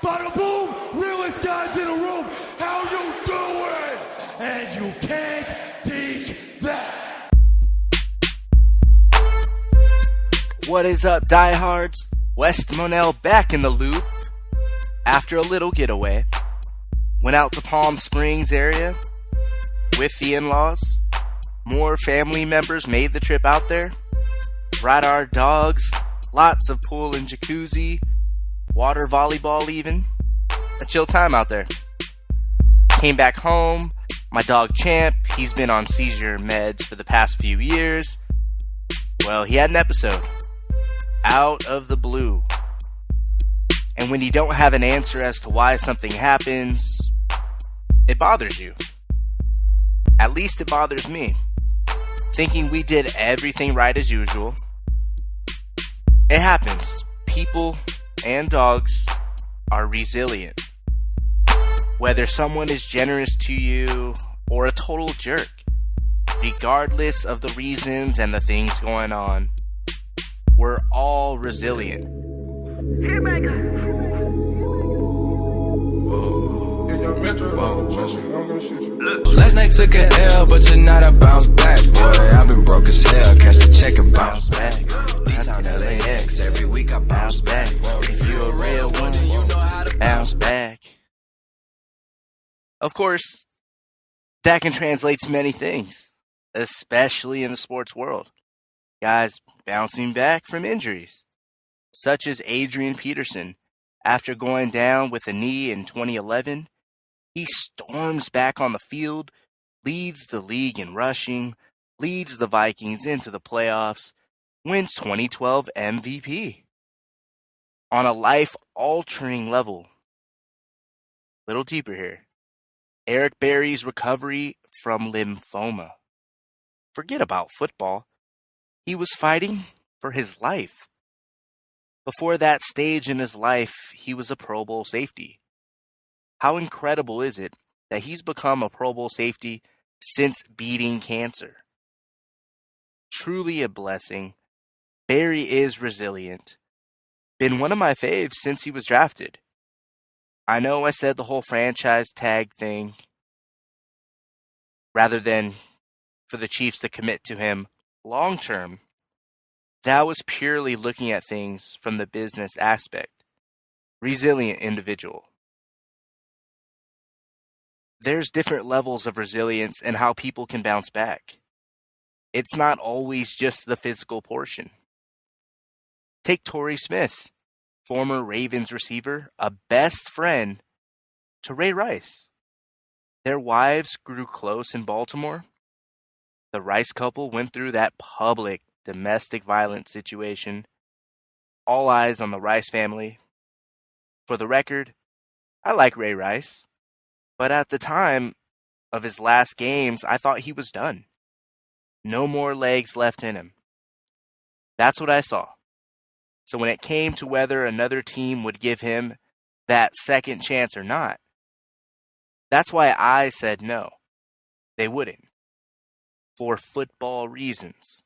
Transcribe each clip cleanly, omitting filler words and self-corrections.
Bada boom, realest guys in the room. How you doing? And you can't teach that. What is up, diehards? West Monell back in the loop. After a little getaway, went out to Palm Springs area with the in-laws. More family members made the trip out there. Brought our dogs, lots of pool and jacuzzi, water volleyball even. A chill time out there. Came back home. My dog Champ, he's been on seizure meds for the past few years. Well, he had an episode. Out of the blue. And when you don't have an answer as to why something happens, it bothers you. At least it bothers me. Thinking we did everything right as usual. It happens. People and dogs are resilient. Whether someone is generous to you or a total jerk, regardless of the reasons and the things going on, we're all resilient. Last night took an L, but tonight I bounce back. Boy, I've been broke as hell. Catch the check and bounce back. D-Town LAX, every week I bounce back. If you a real one, you know how to bounce back. Of course, that can translate to many things, especially in the sports world. Guys bouncing back from injuries, such as Adrian Peterson. After going down with a knee in 2011, he storms back on the field, leads the league in rushing, leads the Vikings into the playoffs, wins 2012 MVP. On a life-altering level, little deeper here, Eric Berry's recovery from lymphoma. Forget about football. He was fighting for his life. Before that stage in his life, he was a Pro Bowl safety. How incredible is it that he's become a Pro Bowl safety since beating cancer? Truly a blessing. Berry is resilient. Been one of my faves since he was drafted. I know I said the whole franchise tag thing, rather than for the Chiefs to commit to him long term. That was purely looking at things from the business aspect. Resilient individual. There's different levels of resilience and how people can bounce back. It's not always just the physical portion. Take Torrey Smith, former Ravens receiver, a best friend to Ray Rice. Their wives grew close in Baltimore. The Rice couple went through that public domestic violence situation. All eyes on the Rice family. For the record, I like Ray Rice, but at the time of his last games, I thought he was done. No more legs left in him. That's what I saw. So when it came to whether another team would give him that second chance or not, that's why I said no, they wouldn't. For football reasons.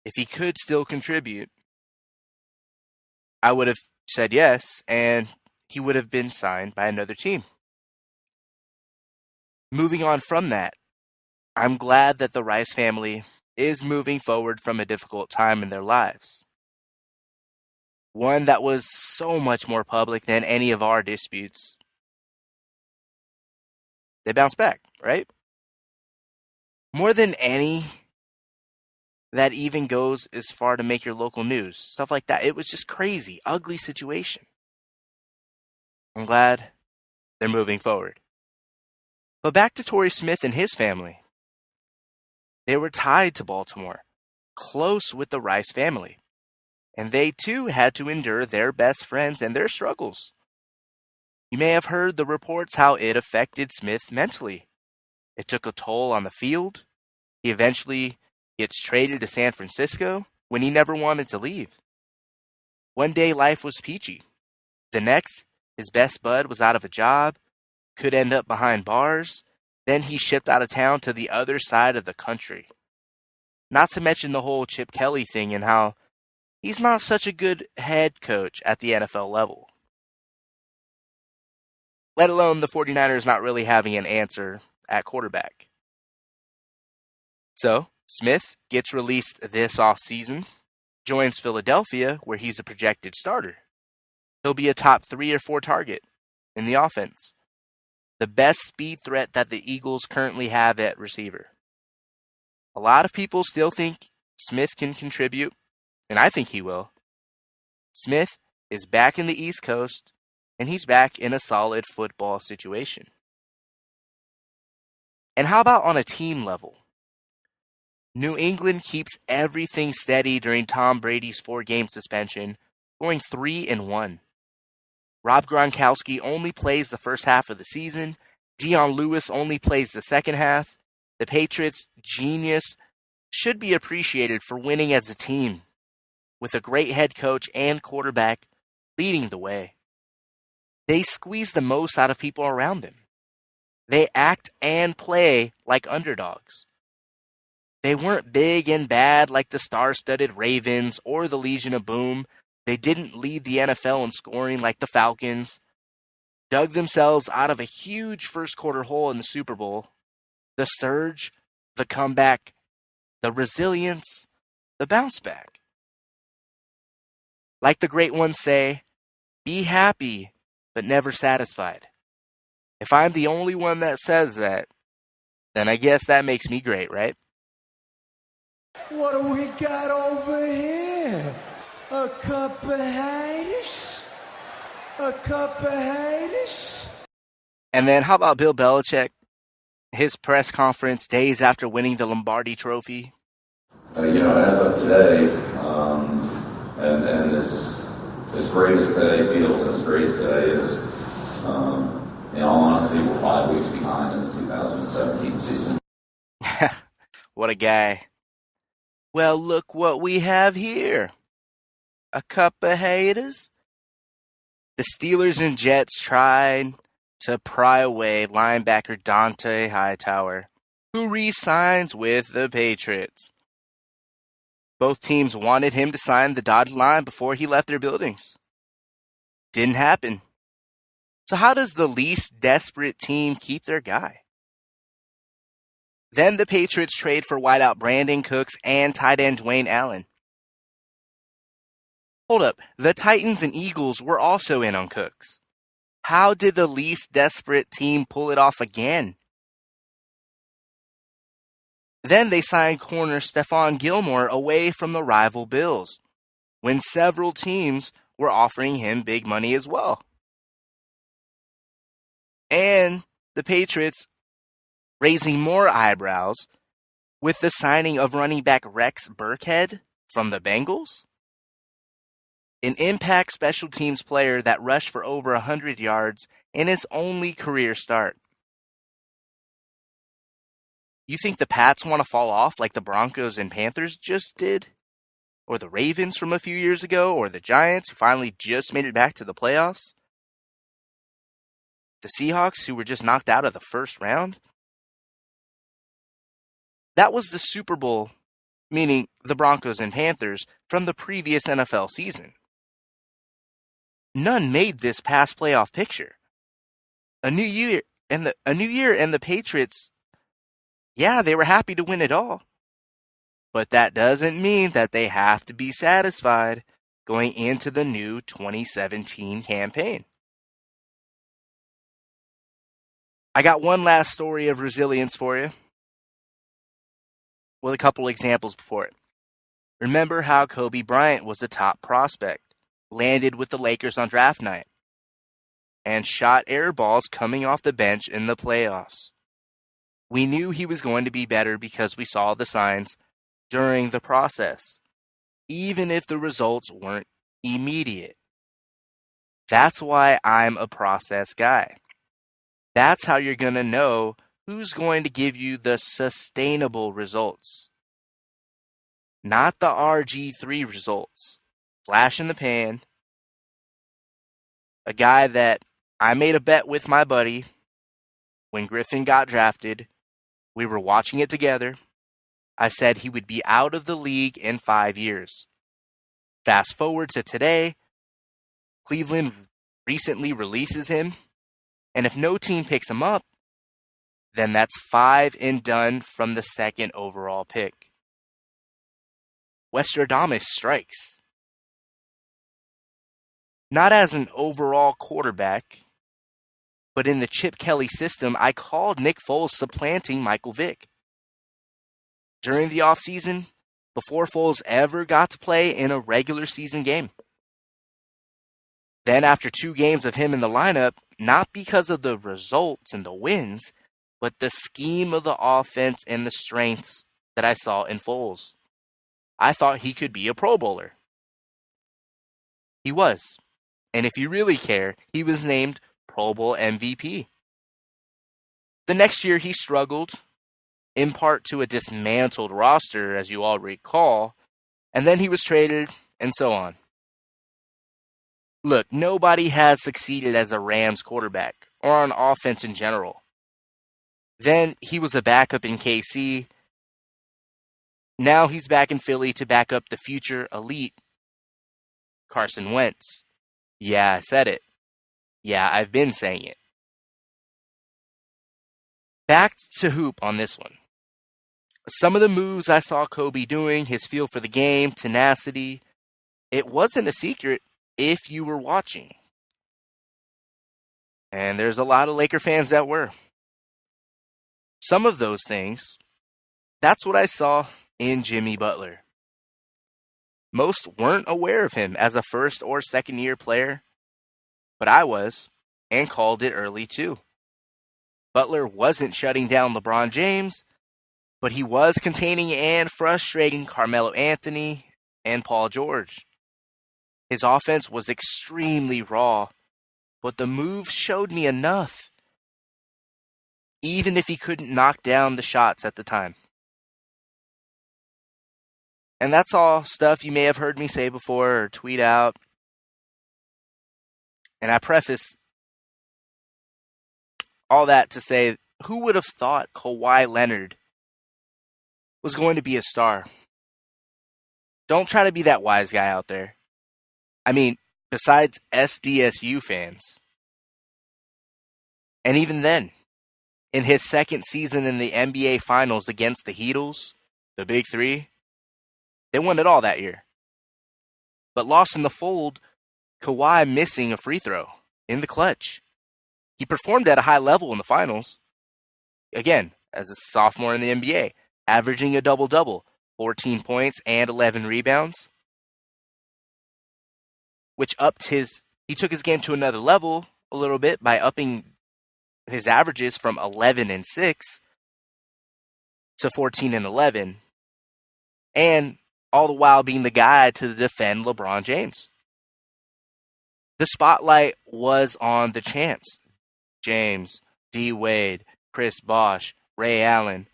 If he could still contribute, I would have said yes, and he would have been signed by another team. Moving on from that, I'm glad that the Rice family is moving forward from a difficult time in their lives. One that was so much more public than any of our disputes. They bounced back, right? More than any that even goes as far to make your local news. Stuff like that. It was just crazy, ugly situation. I'm glad they're moving forward. But back to Torrey Smith and his family. They were tied to Baltimore, close with the Rice family. And they too had to endure their best friends and their struggles. You may have heard the reports how it affected Smith mentally. It took a toll on the field. He eventually gets traded to San Francisco when he never wanted to leave. One day life was peachy. The next, his best bud was out of a job, could end up behind bars. Then he shipped out of town to the other side of the country. Not to mention the whole Chip Kelly thing and how he's not such a good head coach at the NFL level. let alone the 49ers not really having an answer at quarterback. So, Smith gets released this offseason, joins Philadelphia, where he's a projected starter. He'll be a top 3 or 4 target in the offense. The best speed threat that the Eagles currently have at receiver. A lot of people still think Smith can contribute, and I think he will. Smith is back in the East Coast, and he's back in a solid football situation. And how about on a team level? New England keeps everything steady during Tom Brady's 4-game suspension, going 3-1. Rob Gronkowski only plays the first half of the season. Dion Lewis only plays the second half. The Patriots' genius should be appreciated for winning as a team, with a great head coach and quarterback leading the way. They squeeze the most out of people around them. They act and play like underdogs. They weren't big and bad like the star-studded Ravens or the Legion of Boom. They didn't lead the NFL in scoring like the Falcons. Dug themselves out of a huge first-quarter hole in the Super Bowl. The surge, the comeback, the resilience, the bounce back. Like the great ones say, be happy, but never satisfied. If I'm the only one that says that, then I guess that makes me great, right? What do we got over here? A cup of haters? A cup of haters? And then how about Bill Belichick? His press conference days after winning the Lombardi Trophy. As of today, and as great as today feels and as great as today is, in all honesty, we're 5 weeks behind in the 2017 season. What a guy. Well, look what we have here. A cup of haters. The Steelers and Jets tried to pry away linebacker Dante Hightower, who re-signs with the Patriots. Both teams wanted him to sign the dotted line before he left their buildings. Didn't happen. So how does the least desperate team keep their guy? Then the Patriots trade for wideout Brandon Cooks and tight end Dwayne Allen. Hold up, the Titans and Eagles were also in on Cooks. How did the least desperate team pull it off again? Then they signed corner Stephon Gilmore away from the rival Bills, when several teams were offering him big money as well. And the Patriots raising more eyebrows with the signing of running back Rex Burkhead from the Bengals, an impact special teams player that rushed for over 100 yards in his only career start. You think the Pats want to fall off like the Broncos and Panthers just did? Or the Ravens from a few years ago? Or the Giants who finally just made it back to the playoffs? The Seahawks who were just knocked out of the first round? That was the Super Bowl, meaning the Broncos and Panthers, from the previous NFL season. None made this past playoff picture. A new year and the Patriots, yeah, they were happy to win it all. But that doesn't mean that they have to be satisfied going into the new 2017 campaign. I got one last story of resilience for you, with a couple examples before it. Remember how Kobe Bryant was a top prospect, landed with the Lakers on draft night, and shot air balls coming off the bench in the playoffs. We knew he was going to be better because we saw the signs during the process, even if the results weren't immediate. That's why I'm a process guy. That's how you're going to know who's going to give you the sustainable results. Not the RG3 results. Flash in the pan. A guy that I made a bet with my buddy when Griffin got drafted. We were watching it together. I said he would be out of the league in 5 years. Fast forward to today. Cleveland recently releases him. And if no team picks him up, then that's 5 and done from the second overall pick. Westradamus strikes. Not as an overall quarterback, but in the Chip Kelly system, I called Nick Foles supplanting Michael Vick. During the offseason, before Foles ever got to play in a regular season game. Then after 2 games of him in the lineup, not because of the results and the wins, but the scheme of the offense and the strengths that I saw in Foles, I thought he could be a Pro Bowler. He was. And if you really care, he was named Pro Bowl MVP. The next year he struggled, in part to a dismantled roster, as you all recall, and then he was traded, and so on. Look, nobody has succeeded as a Rams quarterback, or on offense in general. Then he was a backup in KC. Now he's back in Philly to back up the future elite Carson Wentz. Yeah, I said it. Yeah, I've been saying it. Back to hoop on this one. Some of the moves I saw Kobe doing, his feel for the game, tenacity, it wasn't a secret if you were watching. And there's a lot of Laker fans that were. Some of those things, that's what I saw in Jimmy Butler. Most weren't aware of him as a first or second year player, but I was, and called it early too. Butler wasn't shutting down LeBron James, but he was containing and frustrating Carmelo Anthony and Paul George. His offense was extremely raw, but the moves showed me enough, even if he couldn't knock down the shots at the time. And that's all stuff you may have heard me say before or tweet out. And I preface all that to say, who would have thought Kawhi Leonard was going to be a star? Don't try to be that wise guy out there. I mean, besides SDSU fans. And even then, in his second season in the NBA Finals against the Heatles, the Big Three, they won it all that year. But lost in the fold, Kawhi missing a free throw in the clutch. He performed at a high level in the finals. Again, as a sophomore in the NBA, averaging a double-double, 14 points and 11 rebounds. Which he took his game to another level a little bit by upping his averages from 11 and 6 to 14 and 11. And all the while being the guy to defend LeBron James. The spotlight was on the champs. James, D. Wade, Chris Bosh, Ray Allen.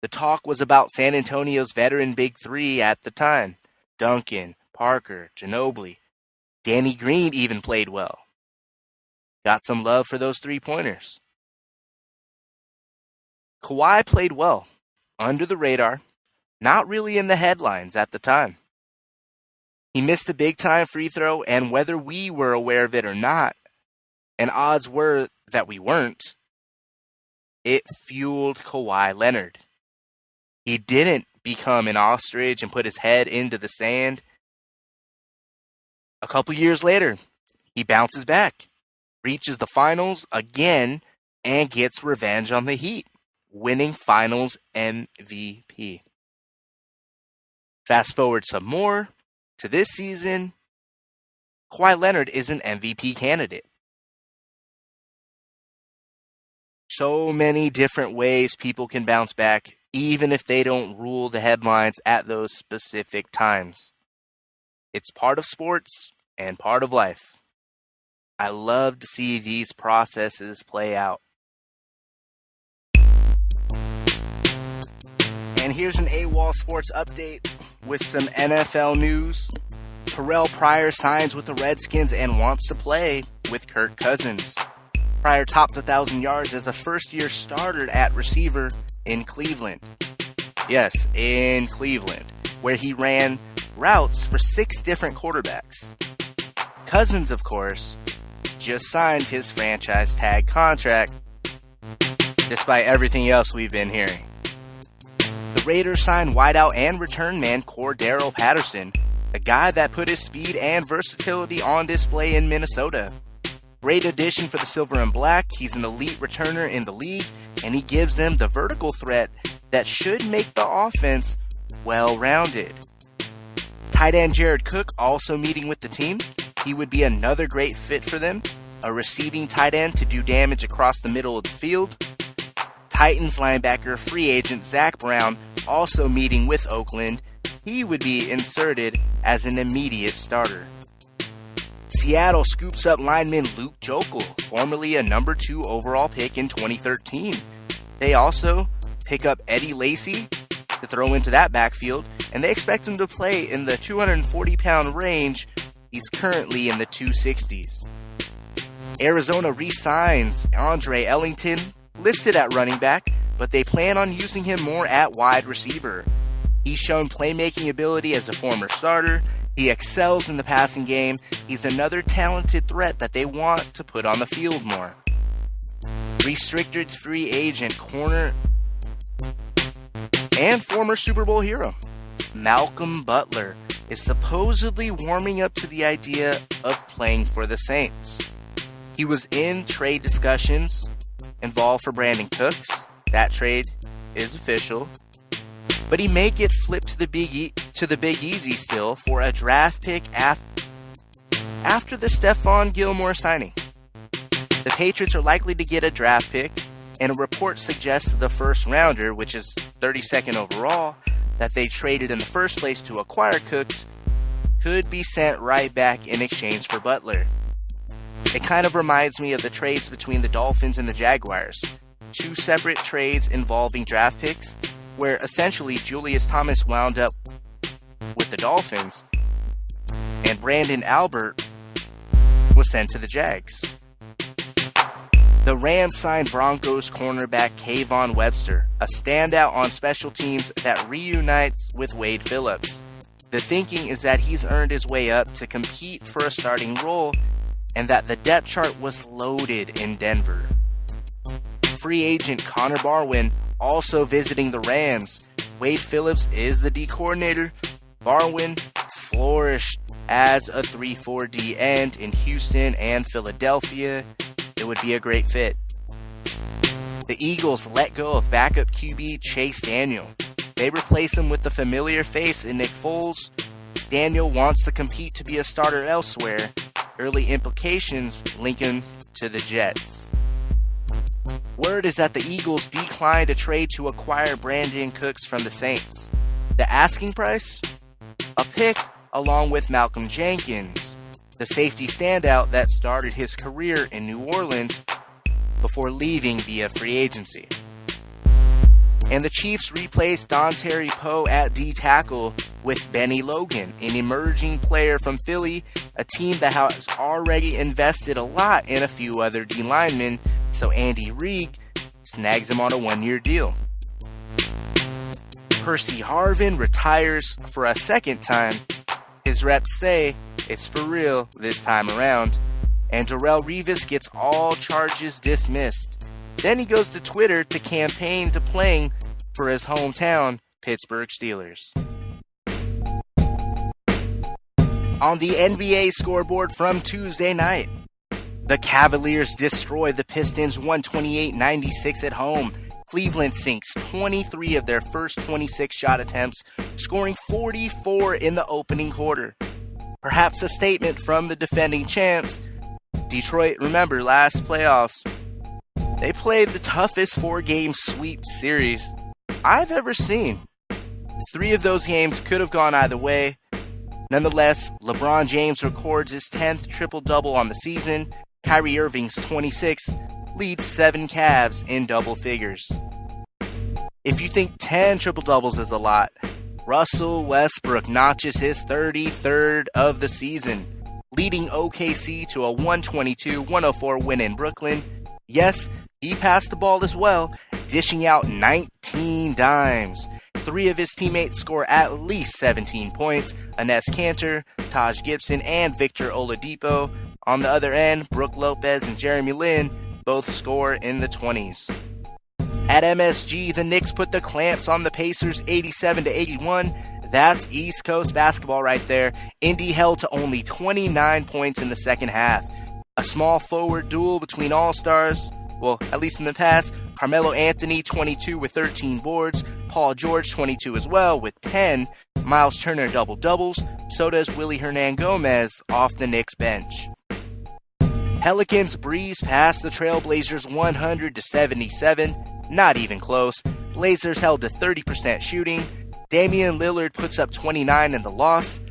The talk was about San Antonio's veteran Big Three at the time. Duncan, Parker, Ginobili. Danny Green even played well. Got some love for those three-pointers. Kawhi played well, under the radar, not really in the headlines at the time. He missed a big-time free throw, and whether we were aware of it or not, and odds were that we weren't, it fueled Kawhi Leonard. He didn't become an ostrich and put his head into the sand. A couple years later, he bounces back, reaches the finals again, and gets revenge on the Heat, winning finals MVP. Fast forward some more to this season, Kawhi Leonard is an MVP candidate. So many different ways people can bounce back, even if they don't rule the headlines at those specific times. It's part of sports and part of life. I love to see these processes play out. And here's an Awol Sports update with some NFL news. Terrell Pryor signs with the Redskins and wants to play with Kirk Cousins. Pryor topped 1,000 yards as a first-year starter at receiver in Cleveland. Yes, in Cleveland, where he ran routes for 6 different quarterbacks. Cousins, of course, just signed his franchise tag contract, despite everything else we've been hearing. The Raiders signed wideout and return man Cordero Patterson, a guy that put his speed and versatility on display in Minnesota. Great addition for the Silver and Black. He's an elite returner in the league, and he gives them the vertical threat that should make the offense well-rounded. Tight end Jared Cook also meeting with the team. He would be another great fit for them, a receiving tight end to do damage across the middle of the field. Titans linebacker free agent Zach Brown also meeting with Oakland. He would be inserted as an immediate starter. Seattle scoops up lineman Luke Joeckel, formerly a number 2 overall pick in 2013. They also pick up Eddie Lacy to throw into that backfield, and they expect him to play in the 240-pound range. He's currently in the 260s. Arizona re-signs Andre Ellington, listed at running back, but they plan on using him more at wide receiver. He's shown playmaking ability as a former starter. He excels in the passing game. He's another talented threat that they want to put on the field more. Restricted free agent corner and former Super Bowl hero Malcolm Butler is supposedly warming up to the idea of playing for the Saints. He was in trade discussions involved for Brandon Cooks. That trade is official. But he may get flipped to the Big Easy still for a draft pick after the Stephon Gilmore signing. The Patriots are likely to get a draft pick, and a report suggests the first rounder, which is 32nd overall, that they traded in the first place to acquire Cooks, could be sent right back in exchange for Butler. It kind of reminds me of the trades between the Dolphins and the Jaguars. 2 separate trades involving draft picks, where essentially Julius Thomas wound up with the Dolphins, and Brandon Albert was sent to the Jags. The Rams signed Broncos cornerback Kayvon Webster, a standout on special teams that reunites with Wade Phillips. The thinking is that he's earned his way up to compete for a starting role, and that the depth chart was loaded in Denver. Free agent Connor Barwin also visiting the Rams. Wade Phillips is the D coordinator. Barwin flourished as a 3-4 D end in Houston and Philadelphia. It would be a great fit. The Eagles let go of backup QB Chase Daniel. They replace him with the familiar face in Nick Foles. Daniel wants to compete to be a starter elsewhere. Early implications link him to the Jets. Word is that the Eagles declined a trade to acquire Brandon Cooks from the Saints. The asking price? A pick along with Malcolm Jenkins, the safety standout that started his career in New Orleans before leaving via free agency. And the Chiefs replaced Dontari Poe at D-tackle with Benny Logan, an emerging player from Philly, a team that has already invested a lot in a few other D-linemen, so Andy Reid snags him on a 1-year deal. Percy Harvin retires for a second time. His reps say it's for real this time around. And Darrelle Revis gets all charges dismissed. Then he goes to Twitter to campaign to playing for his hometown, Pittsburgh Steelers. On the NBA scoreboard from Tuesday night, the Cavaliers destroy the Pistons 128-96 at home. Cleveland sinks 23 of their first 26 shot attempts, scoring 44 in the opening quarter. Perhaps a statement from the defending champs. Detroit, remember last playoffs, they played the toughest 4-game sweep series I've ever seen. 3 of those games could have gone either way. Nonetheless, LeBron James records his 10th triple-double on the season. Kyrie Irving's 26 leads 7 Cavs in double figures. If you think 10 triple-doubles is a lot, Russell Westbrook notches his 33rd of the season, leading OKC to a 122-104 win in Brooklyn. Yes, he passed the ball as well, dishing out 19 dimes. 3 of his teammates score at least 17 points. Enes Kanter, Taj Gibson, and Victor Oladipo On the other end, Brooke Lopez and Jeremy Lin both score in the 20s. At MSG, the Knicks put the clamps on the Pacers 87-81. That's East Coast basketball right there. Indy held to only 29 points in the second half. A small forward duel between all-stars. Well, at least in the past. Carmelo Anthony, 22 with 13 boards. Paul George, 22 as well with 10. Miles Turner, double-doubles. So does Willie Hernan-Gomez off the Knicks bench. Pelicans breeze past the Trailblazers 100-77. Not even close. Blazers held to 30% shooting. Damian Lillard puts up 29 in the loss.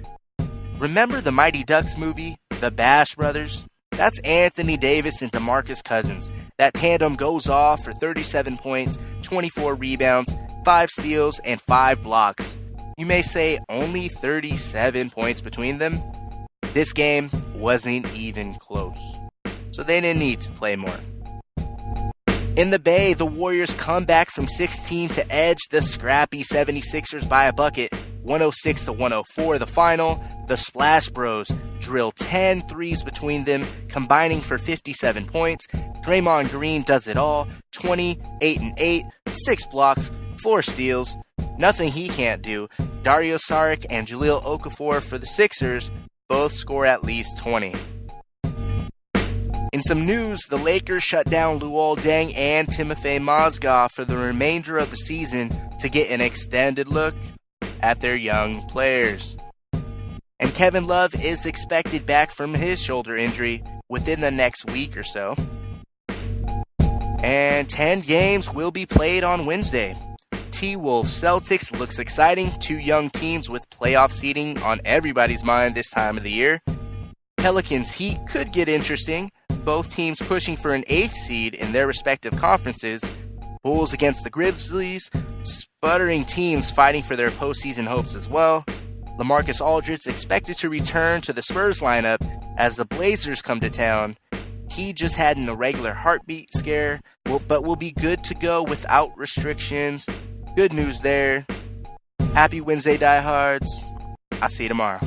Remember the Mighty Ducks movie, The Bash Brothers? That's Anthony Davis and DeMarcus Cousins. That tandem goes off for 37 points, 24 rebounds, 5 steals, and 5 blocks. You may say only 37 points between them. This game wasn't even close, so they didn't need to play more. In the Bay, the Warriors come back from 16 to edge the scrappy 76ers by a bucket, 106-104 the final. The Splash Bros drill 10 threes between them, combining for 57 points. Draymond Green does it all, 20, 8 and 8, 6 blocks, 4 steals. Nothing he can't do. Dario Saric and Jahlil Okafor for the Sixers both score at least 20. In some news, the Lakers shut down Luol Deng and Timofey Mozgov for the remainder of the season to get an extended look at their young players. And Kevin Love is expected back from his shoulder injury within the next week or so. And 10 games will be played on Wednesday. T-Wolves Celtics looks exciting. 2 young teams with playoff seeding on everybody's mind this time of the year. Pelicans Heat could get interesting. Both teams pushing for an 8th seed in their respective conferences. Bulls against the Grizzlies. Sputtering teams fighting for their postseason hopes as well. LaMarcus Aldridge expected to return to the Spurs lineup as the Blazers come to town. He just had an irregular heartbeat scare, but will be good to go without restrictions. Good news there. Happy Wednesday, diehards. I'll see you tomorrow.